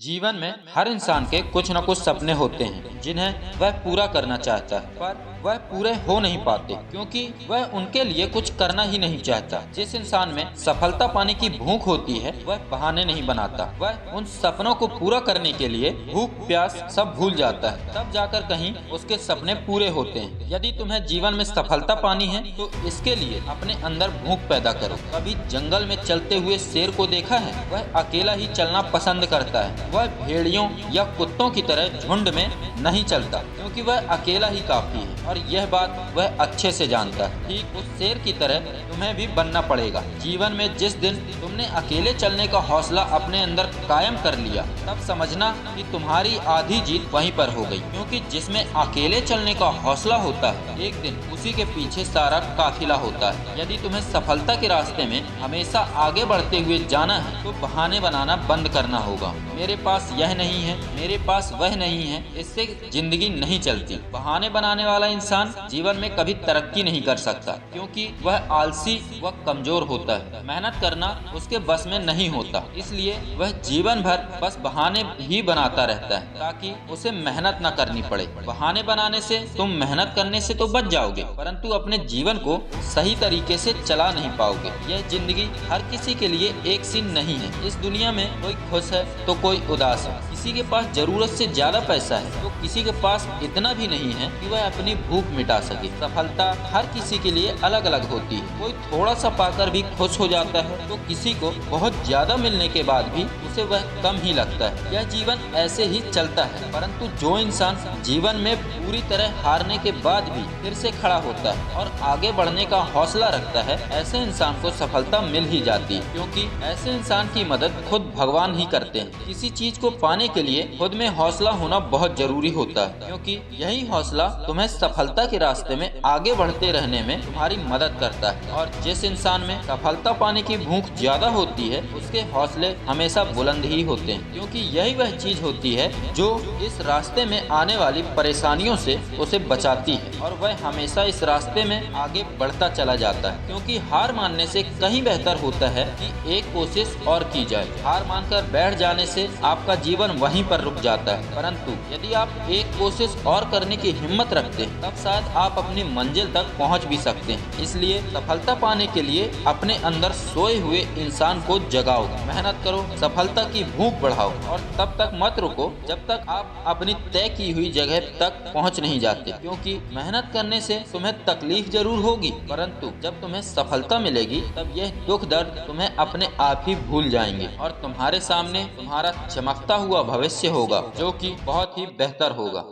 जीवन में हर इंसान के कुछ न कुछ सपने होते हैं जिन्हें वह पूरा करना चाहता है, पर वह पूरे हो नहीं पाते क्योंकि वह उनके लिए कुछ करना ही नहीं चाहता। जिस इंसान में सफलता पाने की भूख होती है वह बहाने नहीं बनाता, वह उन सपनों को पूरा करने के लिए भूख प्यास सब भूल जाता है, तब जाकर कहीं उसके सपने पूरे होते हैं। यदि तुम्हें जीवन में सफलता पानी है तो इसके लिए अपने अंदर भूख पैदा करो। कभी जंगल में चलते हुए शेर को देखा है? वह अकेला ही चलना पसंद करता है, वह भेड़ियों या कुत्तों की तरह झुंड में नहीं चलता क्योंकि वह अकेला ही काफी है और यह बात वह अच्छे से जानता है। ठीक उस शेर की तरह तुम्हें भी बनना पड़ेगा। जीवन में जिस दिन तुमने अकेले चलने का हौसला अपने अंदर कायम कर लिया तब समझना कि तुम्हारी आधी जीत वहीं पर हो गई, क्योंकि जिसमें अकेले चलने का हौसला होता है एक दिन उसी के पीछे सारा काफिला होता है। यदि तुम्हें सफलता के रास्ते में हमेशा आगे बढ़ते हुए जाना है तो बहाने बनाना बंद करना होगा। मेरे पास यह नहीं है, मेरे पास वह नहीं है, इससे जिंदगी नहीं चलती। बहाने बनाने वाला इंसान जीवन में कभी तरक्की नहीं कर सकता क्योंकि वह आलसी व कमजोर होता है। मेहनत करना उसके बस में नहीं होता, इसलिए वह जीवन भर बस बहाने ही बनाता रहता है ताकि उसे मेहनत न करनी पड़े। बहाने बनाने से तुम मेहनत करने से तो बच जाओगे, परंतु अपने जीवन को सही तरीके से चला नहीं पाओगे। यह जिंदगी हर किसी के लिए एक सी नहीं है। इस दुनिया में कोई खुश है तो कोई उदास है, किसी के पास जरूरत से ज्यादा पैसा है तो किसी के पास इतना भी नहीं है कि वह अपनी भूख मिटा सके। सफलता हर किसी के लिए अलग अलग होती है। कोई थोड़ा सा पाकर भी खुश हो जाता है तो किसी को बहुत ज्यादा मिलने के बाद भी उसे वह कम ही लगता है। यह जीवन ऐसे ही चलता है, परंतु जो इंसान जीवन में पूरी तरह हारने के बाद भी फिर से खड़ा होता है और आगे बढ़ने का हौसला रखता है, ऐसे इंसान को सफलता मिल ही जाती है, क्योंकि ऐसे इंसान की मदद खुद भगवान ही करते हैं। किसी चीज को पाने के लिए खुद में हौसला होना बहुत जरूरी होता है, क्योंकि यही हौसला तुम्हें सफलता के रास्ते में आगे बढ़ते रहने में तुम्हारी मदद करता है। और जिस इंसान में सफलता पाने की भूख ज्यादा होती है उसके हौसले हमेशा बुलंद ही होते हैं, क्योंकि यही वह चीज होती है जो इस रास्ते में आने वाली परेशानियों से उसे बचाती है और वह हमेशा इस रास्ते में आगे बढ़ता चला जाता है। क्योंकि हार मानने से कहीं बेहतर होता है कि एक कोशिश और की जाए। हार मानकर बैठ जाने से आपका जीवन वहीं पर रुक जाता है, परंतु यदि आप एक कोशिश और करने की हिम्मत रखते हैं तब शायद आप अपनी मंजिल तक पहुंच भी सकते हैं। इसलिए सफलता पाने के लिए अपने अंदर सोए हुए इंसान को जगाओ, मेहनत करो, सफलता की भूख बढ़ाओ और तब तक मत रुको जब तक आप अपनी तय की हुई जगह तक पहुंच नहीं जाते। क्योंकि मेहनत करने से तुम्हें तकलीफ जरूर होगी, परंतु जब तुम्हें सफलता मिलेगी तब यह दुख दर्द तुम्हें अपने आप ही भूल जाएंगे और तुम्हारे सामने तुम्हारा चमकता हुआ भविष्य होगा जो कि बहुत ही बेहतर होगा।